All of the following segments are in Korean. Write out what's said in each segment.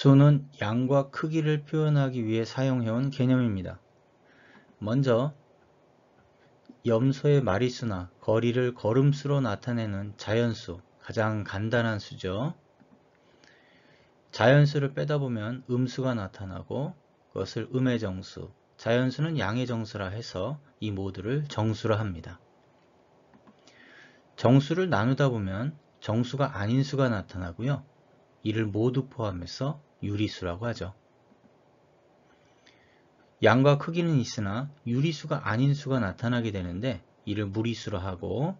수는 양과 크기를 표현하기 위해 사용해온 개념입니다. 먼저 염소의 마리수나 거리를 걸음수로 나타내는 자연수, 가장 간단한 수죠. 자연수를 빼다 보면 음수가 나타나고 그것을 음의 정수, 자연수는 양의 정수라 해서 이 모두를 정수라 합니다. 정수를 나누다 보면 정수가 아닌 수가 나타나고요. 이를 모두 포함해서 유리수라고 하죠. 양과 크기는 있으나 유리수가 아닌 수가 나타나게 되는데 이를 무리수로 하고,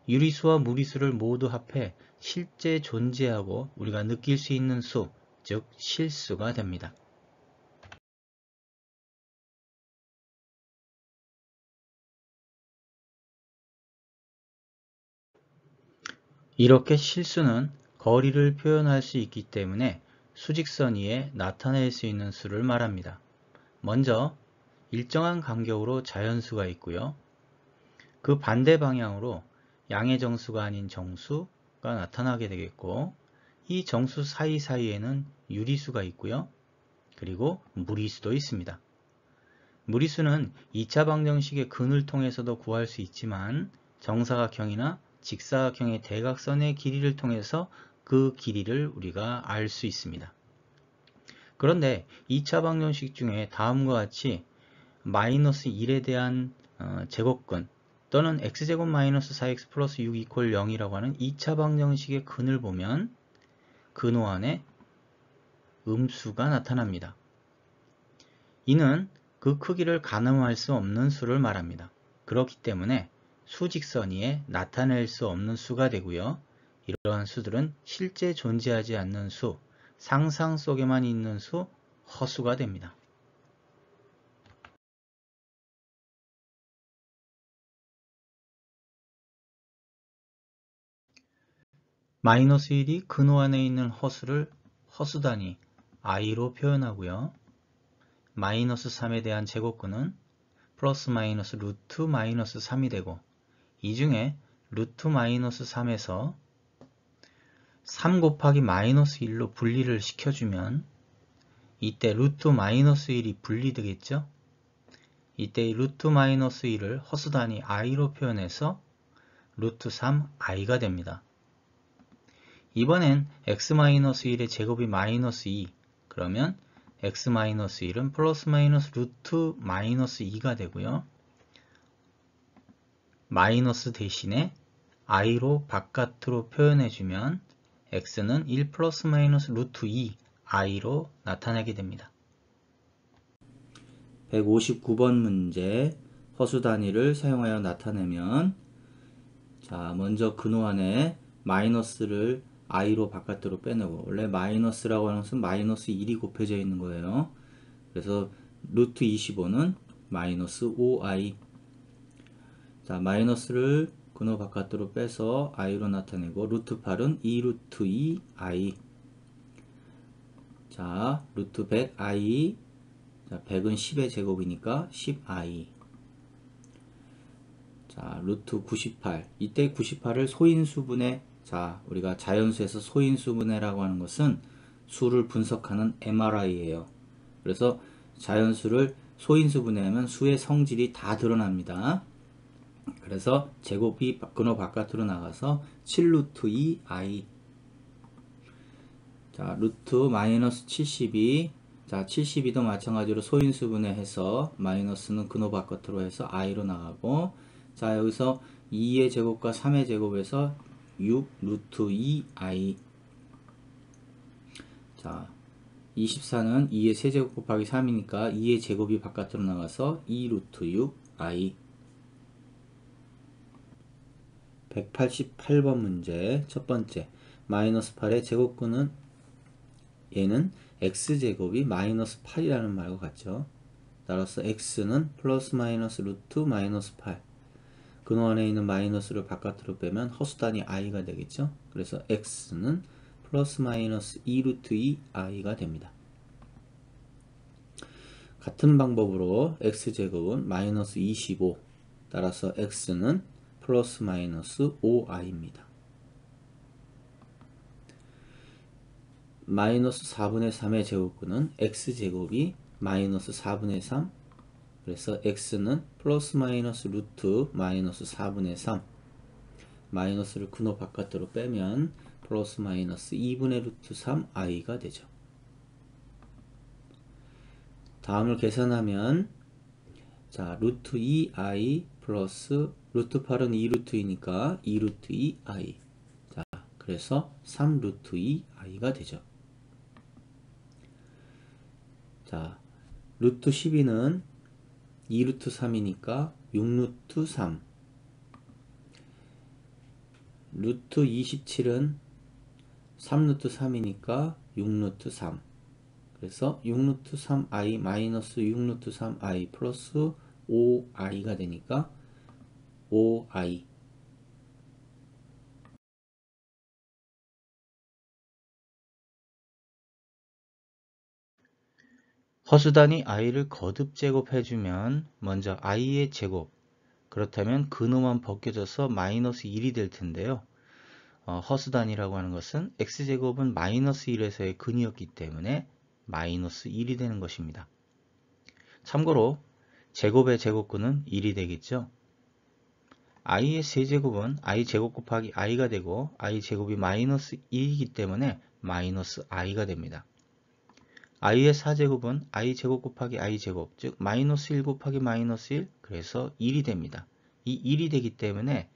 유리수와 무리수를 모두 합해 실제 존재하고 우리가 느낄 수 있는 수, 즉 실수가 됩니다. 이렇게 실수는 거리를 표현할 수 있기 때문에 수직선 위에 나타낼 수 있는 수를 말합니다. 먼저 일정한 간격으로 자연수가 있고요. 그 반대 방향으로 양의 정수가 아닌 정수가 나타나게 되겠고, 이 정수 사이사이에는 유리수가 있고요. 그리고 무리수도 있습니다. 무리수는 2차 방정식의 근을 통해서도 구할 수 있지만 정사각형이나 직사각형의 대각선의 길이를 통해서 그 길이를 우리가 알 수 있습니다. 그런데 2차 방정식 중에 다음과 같이 마이너스 1에 대한 제곱근 또는 x제곱 마이너스 4x 플러스 6 이퀄 0이라고 하는 2차 방정식의 근을 보면 근호 안에 음수가 나타납니다. 이는 그 크기를 가늠할 수 없는 수를 말합니다. 그렇기 때문에 수직선 위에 나타낼 수 없는 수가 되고요. 이러한 수들은 실제 존재하지 않는 수, 상상 속에만 있는 수, 허수가 됩니다. 마이너스 1이 근호 안에 있는 허수를 허수 단위 i로 표현하고요. 마이너스 3에 대한 제곱근은 플러스 마이너스 루트 마이너스 3이 되고, 이 중에 루트 마이너스 3에서 3 곱하기 마이너스 1로 분리를 시켜주면 이때 루트 마이너스 1이 분리되겠죠? 이때 이 루트 마이너스 1을 허수 단위 i로 표현해서 루트 3i가 됩니다. 이번엔 x-1의 제곱이 마이너스 2, 그러면 x-1은 플러스 마이너스 루트 마이너스 2가 되고요. 마이너스 대신에 i로 바깥으로 표현해주면 x는 1 플러스 마이너스 루트 2 i로 나타나게 됩니다. 159번 문제 허수 단위를 사용하여 나타내면, 자, 먼저 근호 안에 마이너스를 i로 바깥으로 빼내고, 원래 마이너스라고 하는 것은 마이너스 1이 곱해져 있는 거예요. 그래서 루트 25는 마이너스 5i. 자, 마이너스를 근호 바깥으로 빼서 i로 나타내고, 루트 8은 2 루트 2i. 자, 루트 100i. 자, 100은 10의 제곱이니까 10i. 자, 루트 98. 이때 98을 소인수분해, 자, 우리가 자연수에서 소인수분해라고 하는 것은 수를 분석하는 MRI예요. 그래서 자연수를 소인수분해하면 수의 성질이 다 드러납니다. 그래서 제곱이 근호 바깥으로 나가서 7루트 2i. 자, 루트 마이너스 72. 자, 72도 마찬가지로 소인수분해해서 마이너스는 근호 바깥으로 해서 i로 나가고, 자, 여기서 2의 제곱과 3의 제곱에서 6 루트 2i. 자, 24는 2의 세제곱 곱하기 3이니까 2의 제곱이 바깥으로 나가서 2 루트 6i. 188번 문제 첫 번째, 마이너스 8의 제곱근은 얘는 x제곱이 마이너스 8이라는 말과 같죠. 따라서 x는 플러스 마이너스 루트 마이너스 8. 근호 안에 있는 마이너스를 바깥으로 빼면 허수 단위 i가 되겠죠. 그래서 x는 플러스 마이너스 2 루트 2i가 됩니다. 같은 방법으로 x제곱은 마이너스 25. 따라서 x는 플러스 마이너스 5i입니다. 마이너스 4분의 3의 제곱근은 x제곱이 마이너스 4분의 3, 그래서 x는 플러스 마이너스 루트 마이너스 4분의 3, 마이너스를 근호 바깥으로 빼면 플러스 마이너스 2분의 루트 3i가 되죠. 다음을 계산하면 자 루트 2i 플러스 루트 8은 2루트이니까 2루트 2i, 자 그래서 3루트 2i가 되죠. 자 루트 12는 2루트 3이니까 6루트 3, 루트 27은 3루트 3이니까 6루트 3, 그래서 6루트 3i 마이너스 6루트 3i 플러스 5i가 되니까 5i. 허수단이 i를 거듭 제곱해주면 먼저 i의 제곱, 그렇다면 근호만 벗겨져서 마이너스 1이 될 텐데요. 허수단이라고 하는 것은 x제곱은 마이너스 1에서의 근이었기 때문에 마이너스 1이 되는 것입니다. 참고로 제곱의 제곱근은 1이 되겠죠. i의 세제곱은 i제곱 곱하기 i가 되고 i제곱이 마이너스 2이기 때문에 마이너스 i가 됩니다. i의 4제곱은 i제곱 곱하기 i제곱, 즉 마이너스 1 곱하기 마이너스 1, 그래서 1이 됩니다. 이 1이 되기 때문에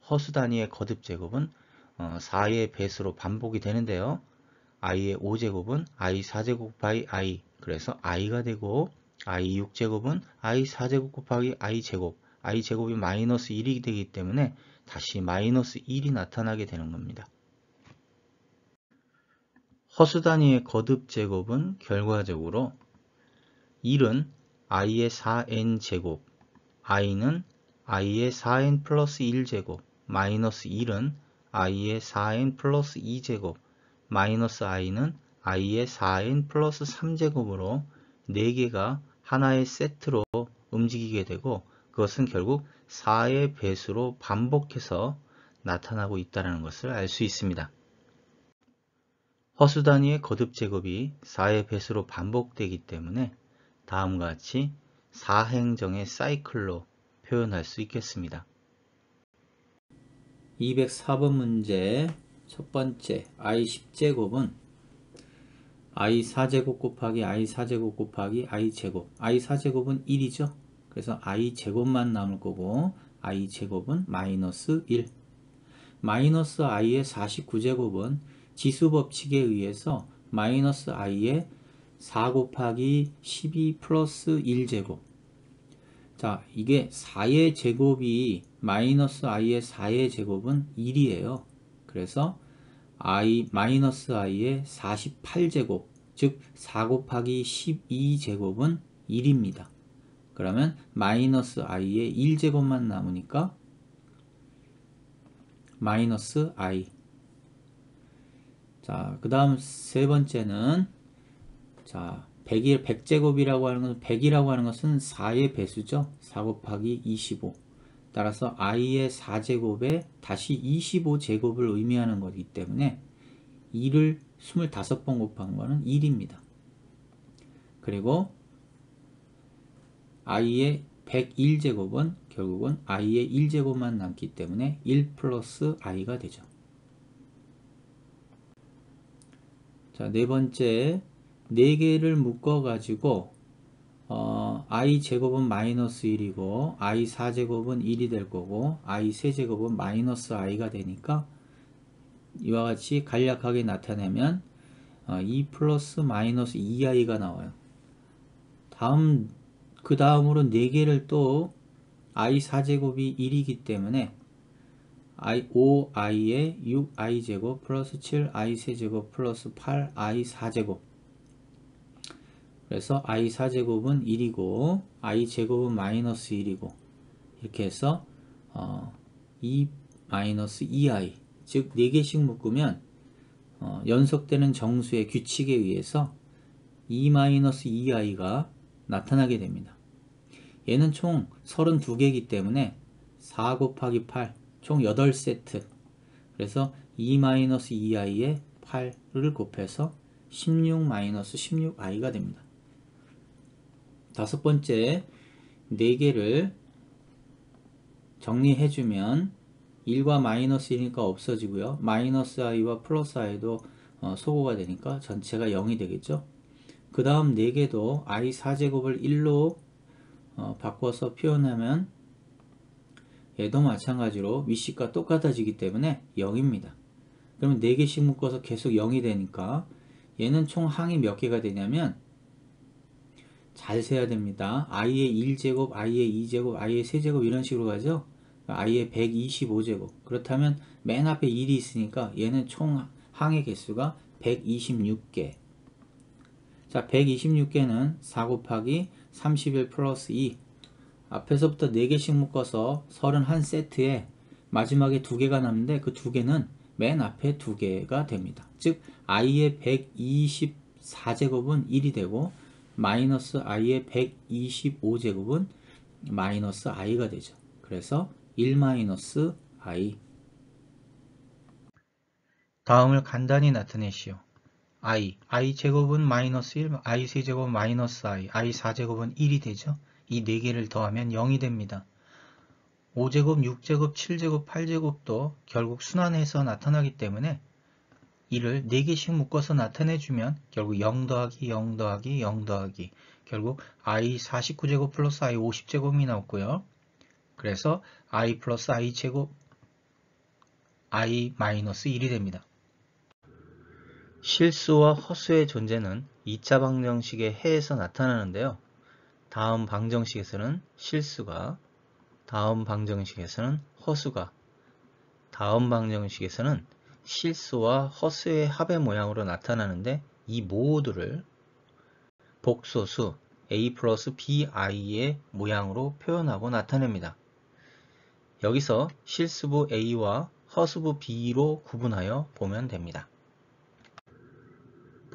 허수 단위의 거듭 제곱은 4의 배수로 반복이 되는데요. i의 5제곱은 i 4제곱 곱하기 i, 그래서 i가 되고 i 6제곱은 i 4제곱 곱하기 i 제곱, i 제곱이 마이너스 1이 되기 때문에 다시 마이너스 1이 나타나게 되는 겁니다. 허수 단위의 거듭 제곱은 결과적으로 1은 i의 4n 제곱, i는 i의 4n 플러스 1제곱, 마이너스 1은 i의 4n 플러스 2제곱, 마이너스 i는 i의 4n 플러스 3제곱으로 4개가 하나의 세트로 움직이게 되고 그것은 결국 4의 배수로 반복해서 나타나고 있다는 것을 알 수 있습니다. 허수 단위의 거듭 제곱이 4의 배수로 반복되기 때문에 다음과 같이 4행정의 사이클로 표현할 수 있겠습니다. 204번 문제 첫 번째 i 10제곱은 i 4제곱 곱하기 i 4제곱 곱하기 i 제곱, i 4제곱은 1이죠. 그래서 i 제곱만 남을 거고 i 제곱은 마이너스 1, 마이너스 i의 49제곱은 지수법칙에 의해서 마이너스 i의 4 곱하기 12 플러스 1제곱, 자 이게 4의 제곱이 마이너스 i의 4의 제곱은 1이에요. 그래서 i 마이너스 i의 48제곱, 즉 4 곱하기 12제곱은 1입니다. 그러면 마이너스 i의 1제곱만 남으니까 마이너스 i. 자, 그 다음 세 번째는 자 100제곱이라고 하는 것은 100이라고 하는 것은 4의 배수죠. 4 곱하기 25. 따라서 i의 4제곱에 다시 25제곱을 의미하는 것이기 때문에 2를 25번 곱한 거는 1입니다. 그리고 i의 101제곱은 결국은 i의 1제곱만 남기 때문에 1 플러스 i가 되죠. 자, 네 번째 4개를 묶어 가지고 i 제곱은 마이너스 1이고 i 4제곱은 1이 될 거고 i 세제곱은 마이너스 i가 되니까 이와 같이 간략하게 나타내면 2 플러스 마이너스 2i가 나와요. 그 다음으로 4개를 또 i 4제곱이 1이기 때문에 5i에 6i 제곱 플러스 7i 세제곱 플러스 8i 4제곱, 그래서 i 4제곱은 1이고 i 제곱은 마이너스 1이고 이렇게 해서 2 마이너스 2i, 즉 4개씩 묶으면 연속되는 정수의 규칙에 의해서 2 마이너스 2i가 나타나게 됩니다. 얘는 총 32개이기 때문에 4 곱하기 8, 총 8세트. 그래서 2 마이너스 2i에 8을 곱해서 16-16i가 됩니다. 다섯 번째, 4개를 정리해주면 1과 마이너스 1이니까 없어지고요. 마이너스 i와 플러스 i도 소거가 되니까 전체가 0이 되겠죠. 그 다음 4개도 i 4제곱을 1로 바꿔서 표현하면 얘도 마찬가지로 위식과 똑같아지기 때문에 0입니다. 그러면 4개씩 묶어서 계속 0이 되니까 얘는 총 항이 몇 개가 되냐면 잘 세야 됩니다. i의 1제곱, i의 2제곱, i의 3제곱 이런 식으로 가죠. i의 125제곱. 그렇다면 맨 앞에 1이 있으니까 얘는 총 항의 개수가 126개. 자, 126개는 4 곱하기 31 플러스 2. 앞에서부터 4개씩 묶어서 31세트에 마지막에 2개가 남는데 그 2개는 맨 앞에 2개가 됩니다. 즉 i의 124제곱은 1이 되고 마이너스 i의 125제곱은 마이너스 i가 되죠. 그래서 1 마이너스 i. 다음을 간단히 나타내시오. i 제곱은 마이너스 1, i 세제곱은 마이너스 i 4제곱은 1이 되죠. 이 4개를 더하면 0이 됩니다. 5제곱, 6제곱, 7제곱, 8제곱도 결국 순환해서 나타나기 때문에 이를 4개씩 묶어서 나타내주면 결국 0 더하기 0 더하기 0 더하기 결국 i 49제곱 플러스 i 50제곱이 나왔고요. 그래서 i 플러스 i 제곱 i 마이너스 1이 됩니다. 실수와 허수의 존재는 2차 방정식의 해에서 나타나는데요. 다음 방정식에서는 실수가, 다음 방정식에서는 허수가, 다음 방정식에서는 실수와 허수의 합의 모양으로 나타나는데 이 모두를 복소수 a 플러스 bi의 모양으로 표현하고 나타냅니다. 여기서 실수부 a와 허수부 b로 구분하여 보면 됩니다.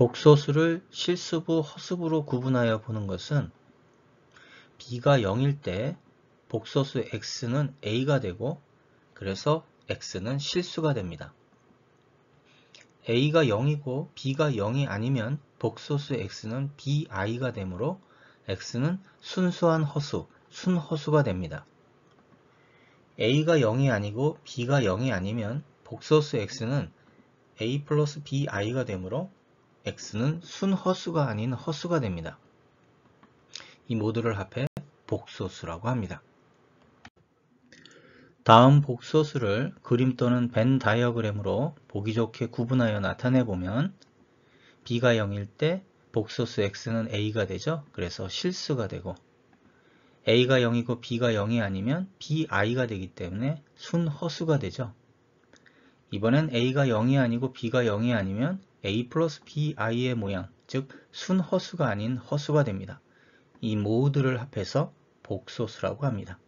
복소수를 실수부, 허수부로 구분하여 보는 것은 b가 0일 때 복소수 x는 a가 되고 그래서 x는 실수가 됩니다. a가 0이고 b가 0이 아니면 복소수 x는 bi가 되므로 x는 순수한 허수, 순허수가 됩니다. a가 0이 아니고 b가 0이 아니면 복소수 x는 a 플러스 bi가 되므로 x는 순허수가 아닌 허수가 됩니다. 이 모두를 합해 복소수라고 합니다. 다음 복소수를 그림 또는 벤 다이어그램으로 보기 좋게 구분하여 나타내보면 b가 0일 때 복소수 x는 a가 되죠. 그래서 실수가 되고 a가 0이고 b가 0이 아니면 bi가 되기 때문에 순허수가 되죠. 이번엔 a가 0이 아니고 b가 0이 아니면 a 플러스 bi의 모양, 즉 순허수가 아닌 허수가 됩니다. 이 모두를 합해서 복소수라고 합니다.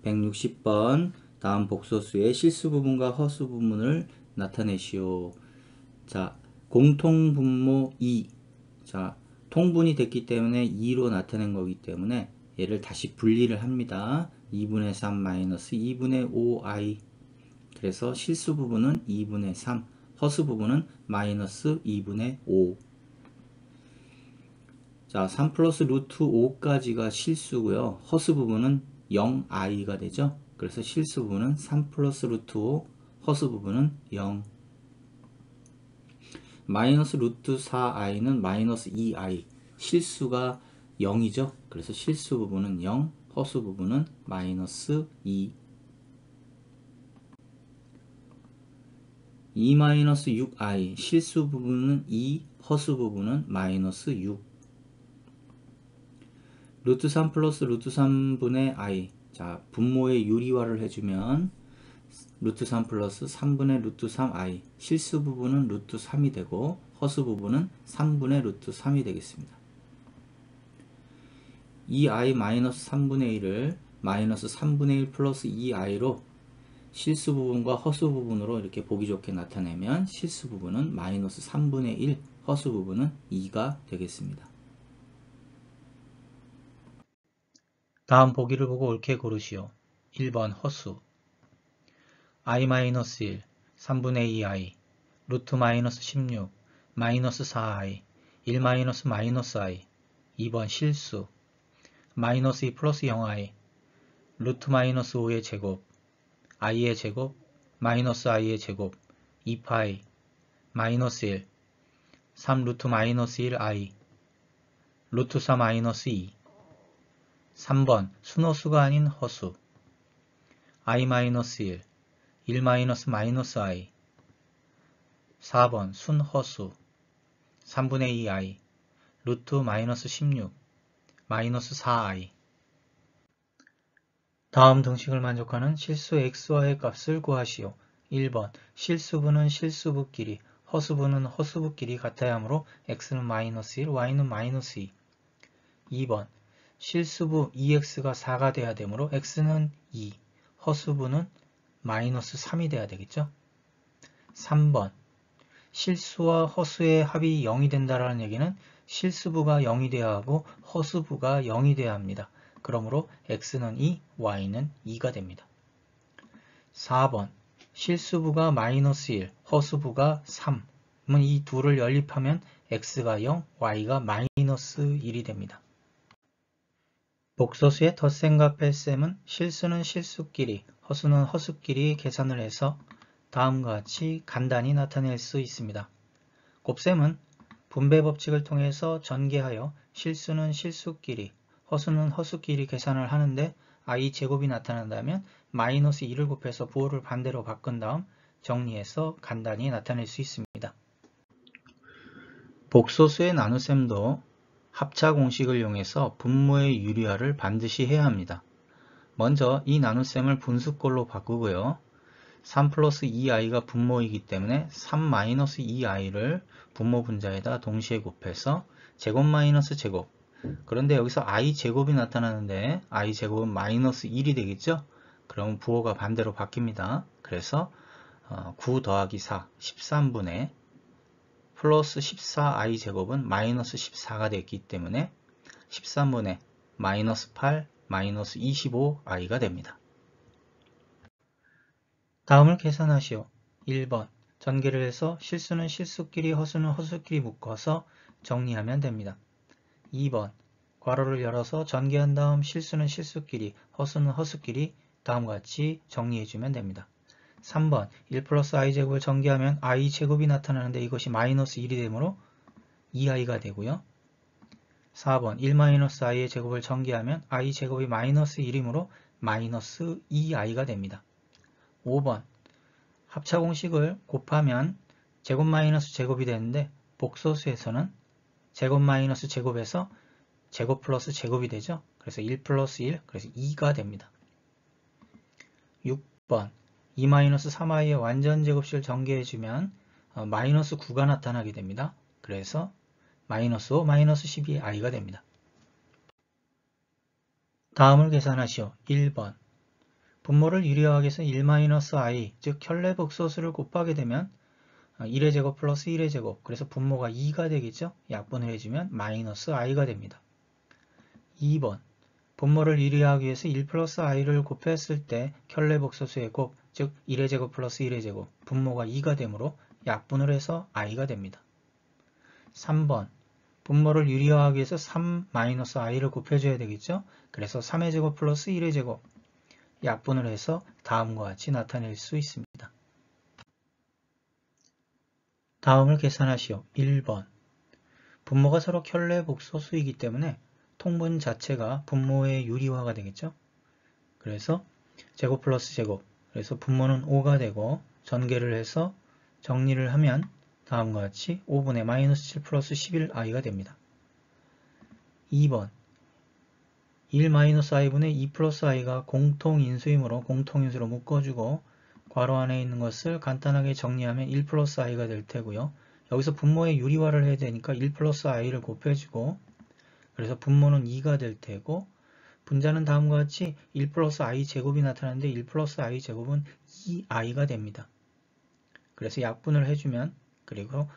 160번 다음 복소수의 실수 부분과 허수 부분을 나타내시오. 자, 공통분모 2. 자, 통분이 됐기 때문에 2로 나타낸 거기 때문에 얘를 다시 분리를 합니다. 2분의 3 마이너스 2분의 5i. 그래서 실수 부분은 2분의 3, 허수 부분은 마이너스 2분의 5. 자, 3 플러스 루트 5까지가 실수고요. 허수 부분은 0i가 되죠. 그래서 실수 부분은 3 플러스 루트 5, 허수 부분은 0. 마이너스 루트 4i는 마이너스 2i. 실수가 0이죠. 그래서 실수 부분은 0, 허수 부분은 마이너스 2. 2 마이너스 6i. 실수 부분은 2, 허수 부분은 마이너스 6. 루트 3 플러스 루트 3분의 i. 자, 분모의 유리화를 해주면 루트 3 플러스 3분의 루트 3i. 실수 부분은 루트 3이 되고 허수 부분은 3분의 루트 3이 되겠습니다. 2i 마이너스 3분의 1을 마이너스 3분의 1 플러스 2i로 실수 부분과 허수 부분으로 이렇게 보기 좋게 나타내면 실수 부분은 마이너스 3분의 1, 허수 부분은 2가 되겠습니다. 다음 보기를 보고 옳게 고르시오. 1번 허수 i-1, 3분의 2i, 루트 마이너스 16, 마이너스 4i, 1 마이너스 마이너스 i. 2번 실수, 마이너스 2 플러스 0i, 루트 마이너스 5의 제곱, i의 제곱, 마이너스 i의 제곱, 2파이, 마이너스 1, 3 루트 마이너스 1i, 루트 4 마이너스 2. 3번 순허수가 아닌 허수, i 마이너스 1, 1 마이너스 마이너스 i. 4번 순허수, 3분의 2i, 루트 마이너스 16, 마이너스 4i. 다음 등식을 만족하는 실수 x와의 값을 구하시오. 1번 실수분은 실수부끼리, 허수분은 허수부끼리 같아야 하므로 x는 마이너스 1, y는 마이너스 2. 2번 실수부 2x가 4가 돼야 되므로 x는 2, 허수부는 마이너스 3이 돼야 되겠죠. 3번 실수와 허수의 합이 0이 된다라는 얘기는 실수부가 0이 돼야 하고 허수부가 0이 돼야 합니다. 그러므로 x는 2, y는 2가 됩니다. 4번 실수부가 마이너스 1, 허수부가 3. 이 둘을 연립하면 x가 0, y가 마이너스 1이 됩니다. 복소수의 덧셈과 뺄셈은 실수는 실수끼리, 허수는 허수끼리 계산을 해서 다음과 같이 간단히 나타낼 수 있습니다. 곱셈은 분배 법칙을 통해서 전개하여 실수는 실수끼리, 허수는 허수끼리 계산을 하는데 i제곱이 나타난다면 마이너스 2를 곱해서 부호를 반대로 바꾼 다음 정리해서 간단히 나타낼 수 있습니다. 복소수의 나눗셈도 합차 공식을 이용해서 분모의 유리화를 반드시 해야 합니다. 먼저 이 나눗셈을 분수꼴로 바꾸고요. 3 플러스 2i가 분모이기 때문에 3 마이너스 2i를 분모 분자에다 동시에 곱해서 제곱 마이너스 제곱. 그런데 여기서 i제곱이 나타나는데 i제곱은 마이너스 1이 되겠죠? 그럼 부호가 반대로 바뀝니다. 그래서 9 더하기 4, 13분의 플러스 14i제곱은 마이너스 14가 됐기 때문에 13분의 마이너스 8, 마이너스 25i가 됩니다. 다음을 계산하시오. 1번 전개를 해서 실수는 실수끼리, 허수는 허수끼리 묶어서 정리하면 됩니다. 2번 괄호를 열어서 전개한 다음 실수는 실수끼리, 허수는 허수끼리 다음과 같이 정리해주면 됩니다. 3번 1 플러스 i제곱을 전개하면 i제곱이 나타나는데 이것이 마이너스 1이 되므로 2i가 되고요. 4번 1 마이너스 i의 제곱을 전개하면 i제곱이 마이너스 1이므로 마이너스 2i가 됩니다. 5번 합차 공식을 곱하면 제곱 마이너스 제곱이 되는데 복소수에서는 제곱 마이너스 제곱에서 제곱 플러스 제곱이 되죠. 그래서 1 플러스 1, 그래서 2가 됩니다. 6번 2 마이너스 3i의 완전 제곱식을 전개해주면 마이너스 9가 나타나게 됩니다. 그래서 마이너스 5, 마이너스 12i가 됩니다. 다음을 계산하시오. 1번 분모를 유리화하기 위해서 1-i, 즉 켤레 복소수를 곱하게 되면 1의 제곱 플러스 1의 제곱, 그래서 분모가 2가 되겠죠? 약분을 해주면 마이너스 i가 됩니다. 2번 분모를 유리화하기 위해서 1 플러스 i를 곱했을 때 켤레 복소수의 곱, 즉 1의 제곱 플러스 1의 제곱, 분모가 2가 되므로 약분을 해서 i가 됩니다. 3번 분모를 유리화하기 위해서 3-i를 곱해줘야 되겠죠? 그래서 3의 제곱 플러스 1의 제곱, 약분을 해서 다음과 같이 나타낼 수 있습니다. 다음을 계산하시오. 1번 분모가 서로 켤레 복소수이기 때문에 통분 자체가 분모의 유리화가 되겠죠? 그래서 제곱 플러스 제곱, 그래서 분모는 5가 되고 전개를 해서 정리를 하면 다음과 같이 5분의 마이너스 7 플러스 11i가 됩니다. 2번 1-i분의 2 플러스 i가 공통인수이므로 공통인수로 묶어주고 괄호 안에 있는 것을 간단하게 정리하면 1 플러스 i가 될 테고요. 여기서 분모의 유리화를 해야 되니까 1 플러스 i를 곱해주고 그래서 분모는 2가 될 테고 분자는 다음과 같이 1 플러스 i 제곱이 나타나는데 1 플러스 i 제곱은 2i가 됩니다. 그래서 약분을 해주면 그리고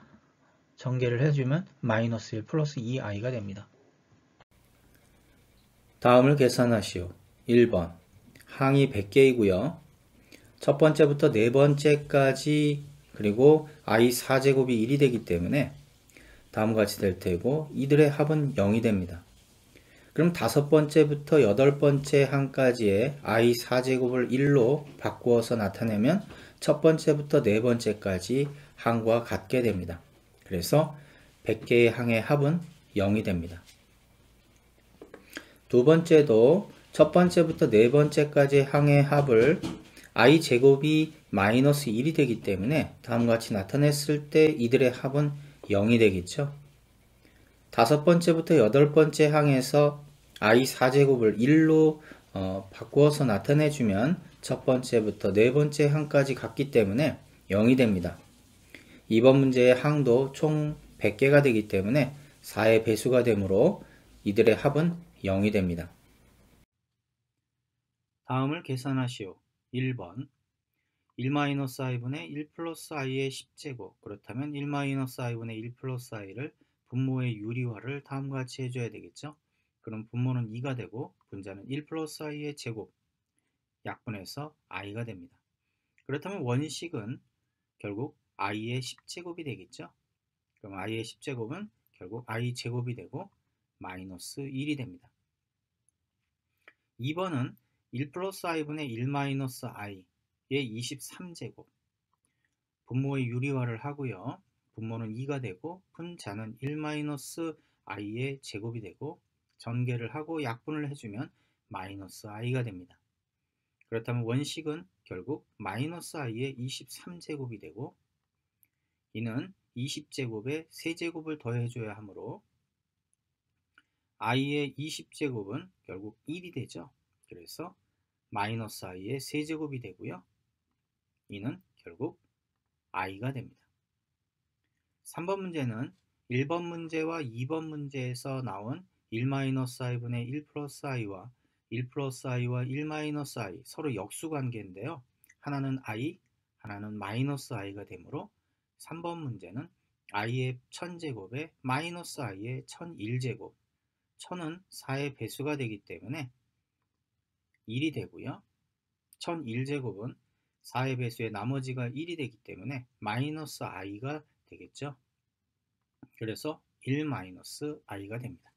전개를 해주면 마이너스 1 플러스 2i가 됩니다. 다음을 계산하시오. 1번 항이 100개이고요. 첫 번째부터 네 번째까지 그리고 i 4제곱이 1이 되기 때문에 다음과 같이 될 테고 이들의 합은 0이 됩니다. 그럼 다섯 번째부터 여덟 번째 항까지의 i 4제곱을 1로 바꾸어서 나타내면 첫 번째부터 네 번째까지 항과 같게 됩니다. 그래서 100개의 항의 합은 0이 됩니다. 두 번째도 첫 번째부터 네 번째까지 항의 합을 i 제곱이 마이너스 1이 되기 때문에 다음과 같이 나타냈을 때 이들의 합은 0이 되겠죠. 다섯 번째부터 여덟 번째 항에서 i 4제곱을 1로 바꾸어서 나타내주면 첫 번째부터 네 번째 항까지 같기 때문에 0이 됩니다. 이번 문제의 항도 총 100개가 되기 때문에 4의 배수가 되므로 이들의 합은 0이 됩니다. 다음을 계산하시오. 1번 1-i분의 1 플러스 i의 10제곱 그렇다면 1-i분의 1 플러스 i를 분모의 유리화를 다음과 같이 해줘야 되겠죠. 그럼 분모는 2가 되고 분자는 1 플러스 i의 제곱 약분해서 i가 됩니다. 그렇다면 원식은 결국 i의 10제곱이 되겠죠. 그럼 i의 10제곱은 결국 i 제곱이 되고 마이너스 1이 됩니다. 2번은 1 플러스 i분의 1 마이너스 i의 23제곱 분모의 유리화를 하고요. 분모는 2가 되고 분자는 1 마이너스 i의 제곱이 되고 전개를 하고 약분을 해주면 마이너스 i가 됩니다. 그렇다면 원식은 결국 마이너스 i의 23제곱이 되고 이는 20제곱에 세제곱을 더해줘야 하므로 i의 20제곱은 결국 1이 되죠. 그래서 마이너스 i의 세제곱이 되고요. 이는 결국 i가 됩니다. 3번 문제는 1번 문제와 2번 문제에서 나온 1-i분의 1 플러스 i와 1 플러스 i와 1-i 서로 역수관계인데요. 하나는 i, 하나는 마이너스 i가 되므로 3번 문제는 i의 1000제곱에 마이너스 i의 1001제곱 1000은 4의 배수가 되기 때문에 1이 되고요. 1001제곱은 4의 배수의 나머지가 1이 되기 때문에 마이너스 i가 되겠죠. 그래서 1-i가 됩니다.